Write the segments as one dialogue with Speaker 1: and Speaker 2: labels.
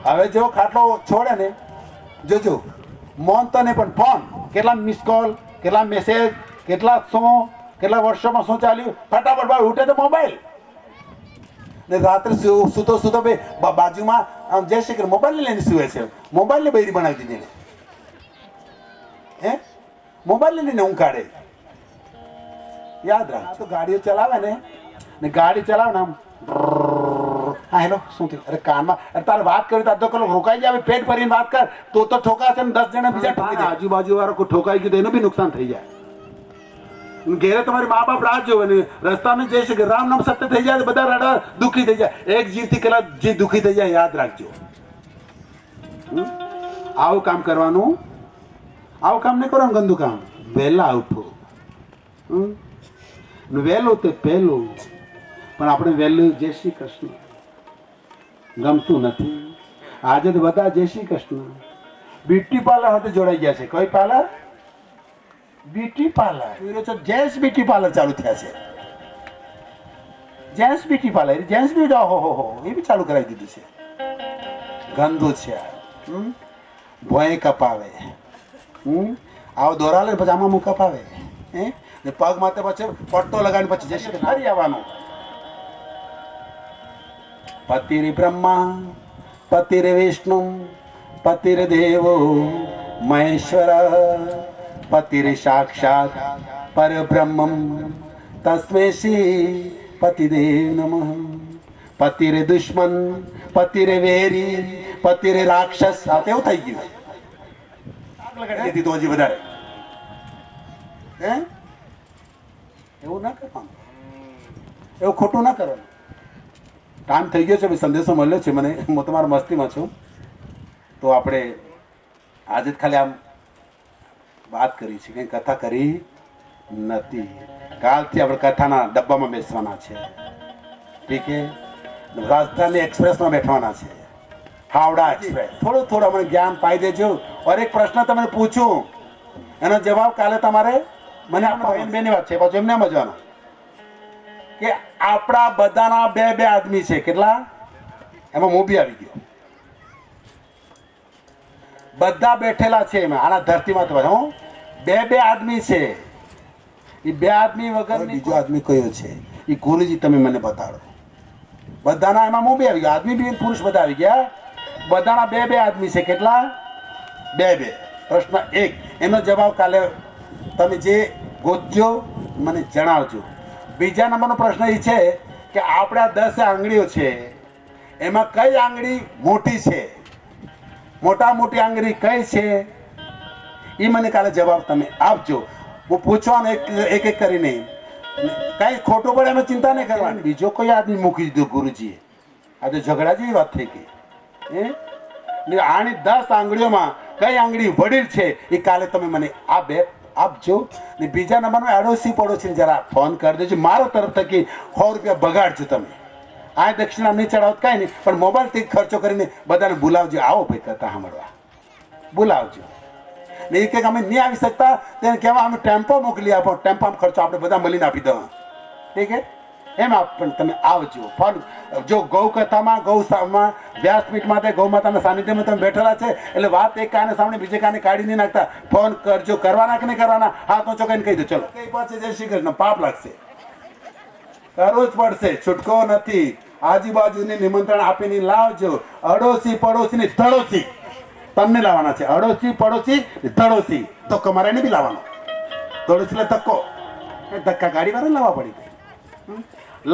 Speaker 1: હવે જો ખાટલો છોડે ને જોજો મૌન તો નહીં પણ ફોન કેટલા મિસ કોલ કેટલા મેસેજ કેટલા શું કેટલા વર્ષોમાં શું ચાલ્યું ફટાફટ બહાર ઉઠે તો મોબાઈલ ને રાત્રે સૂતો સૂતો ભાઈ બાજુમાં આમ જય શ્રી કૃષ્ણ મોબાઈલ લઈને સુવે છે મોબાઈલને બૈરી બનાવી દીધી હે મોબાઈલ લઈને ઊંઘ કાઢે યાદ રાખ તો ગાડીઓ ચલાવે ને ગાડી ચલાવે ને આમ હા હેલો શું થયું અરે કાનમાં અરે તારે વાત કરી તાર તો કલો રોકાઈ જાય પેટ ભરીને વાત કર તો ઠોકા છે ને 10 જણા બીજા ઠોકી જાય આજુબાજુ વાળો કોઈ ઠોકાઈ ગયું તો એનું બી નુકસાન થઈ જાય ઘેરે તમારી મા બાપ રાહ જોવે ને રસ્તામાં જઈ શકે રામ નામ સત્ય થઈ જાય બધા રડા દુઃખી થઈ જાય એક જીવથી કલા જે દુઃખી થઈ જાય યાદ રાખજો આવું કામ કરવાનું આવું કામ નહીં કરવાનું ગંદુ કામ વહેલા ઉઠો વહેલું તે પહેલું પણ આપણે વહેલું જય શ્રી કૃષ્ણ ગમતું નથી આજે તો બધા જય શ્રી કૃષ્ણ બ્યુટી પાર્લર સાથે જોડાઈ ગયા છે કઈ parlour beauty parlour gents beauty parlour ચાલુ થયા છે જેન્ટ્સ બ્યુટી પાર્લર જેન્ટ્સ બી હો એ બી ચાલુ કરાવી દીધું છે ગંદુ છે ભોય કપાવે આવો દોરા લે પછી આમાં કપાવે હે ને પગ માથે પછી પટ્ટો લગાવીને પછી જશે કે ફરી આવવાનું પતિરે બ્રહ્મા પતિરે વિષ્ણુ પતિરે દેવો મહેશ્વર પતિરે સાક્ષાત પરબ્રહ્મમ તસ્મે શ્રી પતિદેવ નમઃ પતિરે દુશ્મન પતિરે વેરી પતિરે રાક્ષસ આ તેવું થઈ ગયું લગાડી દીધી તો હજી વધારે હે એવું ના કરવાનું એવું ખોટું ના કરવાનું ટાઈમ થઈ ગયો છે ભાઈ સંદેશો મળ્યો છે મને હું તમારા મસ્તીમાં છું તો આપણે આજે જ ખાલી આમ વાત કરી છે કંઈ કથા કરી નથી કાલથી આપણે કથાના ડબ્બામાં બેસવાના છે ઠીક છે રાજધાની એક્સપ્રેસમાં બેઠવાના છે હાવડા એક્સપ્રેસ થોડું અમને જ્ઞાન પાઈ દેજો और એક પ્રશ્ન તમને પૂછું એનો જવાબ કાલે તમારે મને બેની વાત છે પાછું એમને સમજવાનો કે આપણા બધાના બે આદમી છે કેટલા એમાં હું બી આવી ગયો બધા બેઠેલા છે એમાં આના ધરતીમાં તો હું બે આદમી છે એ બે આદમી વગર બીજો આદમી કયો છે એ ગુરુજી તમે મને બતાડો બધાના એમાં હું બી આવી ગયો આદમી બી પુરુષ બધા આવી ગયા બધાના બે આદમી છે કેટલા બે પ્રશ્ન એક એનો જવાબ કાલે તમે જે ગોતજો મને જણાવજો બીજા નંબરનો પ્રશ્ન એ છે કે આપણા 10 આંગળીઓ છે એમાં કઈ આંગળી મોટી છે મોટી આંગળી કઈ છે એ મને કાલે જવાબ તમે આપજો હું પૂછવાનું એક કરીને કઈ ખોટું પડે એમાં ચિંતા નહીં કરવાની બીજો કોઈ આદમી મૂકી દીધો ગુરુજીએ આ તો ઝઘડા જેવી વાત થઈ ગઈ હે આની 10 આંગળીઓમાં કઈ આંગળી વડીલ છે એ કાલે તમે મને આ બે આપજો ને બીજા નંબરનો આડોશી પડોશી જરા ફોન કરી દેજો મારો તરફ થકી 100 રૂપિયા બગાડજો તમે આ દક્ષિણા નહીં ચડાવત કાંઈ નહીં પણ મોબાઈલથી ખર્ચો કરીને બધાને બોલાવજો આવો ભાઈ કથા સાંભળવા બોલાવજો ને એ કંઈક અમે નહીં આવી શકતા તેને કહેવા અમે ટેમ્પો મોકલી આપો ટેમ્પામાં ખર્ચો આપણે બધા મળીને આપી દો ઠીક છે એમ પણ તમે આવજો ફોન જો ગૌ કથામાં ગૌશાળામાં વ્યાસપીઠમાં તે ગૌ માતાના સાનિધ્યમાં તમે બેઠેલા છે એટલે વાત એક કાને સામે બીજે કાને કાઢી નહીં નાખતા ફોન કરજો કરવાના કે નહીં કરવાના હાથ ઊંચો કરીને કહી દો ચલો કઈ પાસે જય શ્રી કૃષ્ણ પાપ લાગશે કરવું જ પડશે છૂટકો નથી આજુબાજુને નિમંત્રણ આપીને લાવજો અડોશી પડોશી ધડોશી તમને લાવવાના છે અડોશી પડોશી ધડોશી તો કમારે ને બી લાવવાનો ધડોશી એટલે ધક્કો ધક્કા ગાડી વાળા લાવવા પડી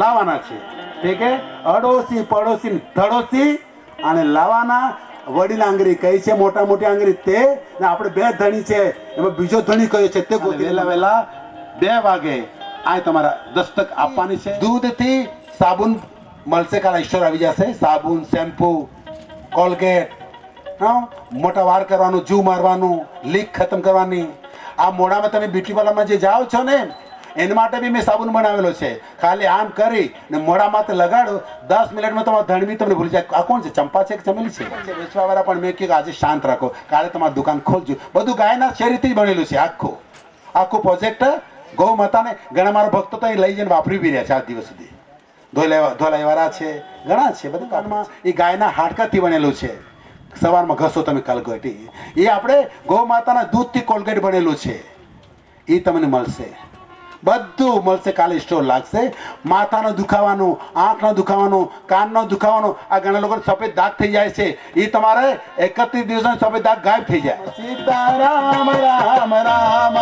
Speaker 1: લાવવાના છે ઠીક હે અડોશી પડોશી ધડોશી અને લાવવાના વડીલ આંગળી કઈ છે મોટી આંગળી તે ને આપણે બે ધણી છે એમાં બીજો ધણી કયો છે તે વહેલા 2 વાગે આ તમારા દસ્તક આપવાની છે દૂધથી સાબુન મળશે કાલે ઈશ્વર આવી જશે સાબુન શેમ્પુ કોલગેટ મોટા વાર કરવાનું જૂ મારવાનું લીક ખતમ કરવાની આ મોઢામાં તમે બ્યુટી પાર્લરમાં જે જાઓ છો ને એના માટે બી મેં સાબુન બનાવેલો છે ખાલી આમ કરી ને મોઢામાં લગાડો 10 મિનિટમાં તમારા ધણબી તમને ભૂલી જાય આ કોણ છે ચંપા છે કે ચમેલી છે વેચવાવાળા પણ મેં કહ્યું આજે શાંત રાખો કાલે તમારી દુકાન ખોલજો બધું ગાયના શેરીથી જ બનેલું છે આખું પ્રોજેક્ટ ગૌ માતાને ઘણા મારા ભક્તો તો અહીં લઈ જઈને વાપરી બી રહ્યા છે 7 દિવસ સુધી ધોલાઈવાળા છે ઘણા છે બધું કાનમાં એ ગાયના હાડકાથી બનેલું છે સવારમાં ઘસો તમે કોલગેટ, એ આપણે ગૌ માતાના દૂધથી કોલગેટ બનેલું છે, એ તમને મળશે, બધું મળશે. કાલે સ્ટોર લાગશે. માથાનો દુખાવાનું, આંખનો દુખાવાનું, કાનનો દુખાવાનો, આ ઘણા લોકો સફેદ દાગ થઈ જાય છે, એ તમારે 31 દિવસનો સફેદ દાગ ગાયબ થઈ જાય. સીતારામ રામ રામ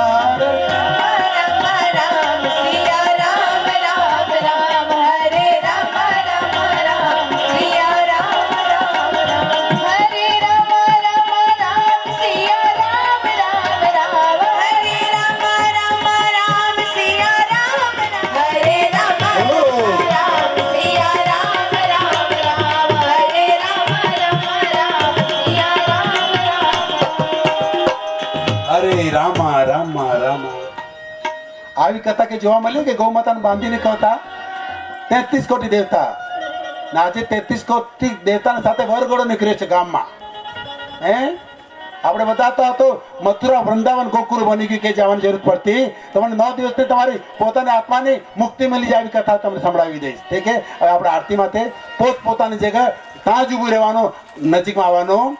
Speaker 1: હરે રામા રામા રામા. આવી કથા કે જોવા મળ્યું કે ગૌ માતાને બાંધીને કહતા 33 કોટી દેવતા, ને આજે 33 કોટી દેવતાની સાથે વરઘોડો નીકળ્યો છે ગામમાં. હે આપણે બતાવતા હતો મથુરા વૃંદાવન ગોકુળ બની ગયું કે જવાની જરૂર પડતી. તમને 9 દિવસથી તમારી પોતાની આત્માની મુક્તિ મળી જાય એવી કથા તમને સંભળાવી દઈશ. ઠીક છે. હવે આપણે આરતી માટે પોત પોતાની જગ્યા ત્યાં જ ઊભું રહેવાનું, નજીકમાં આવવાનું.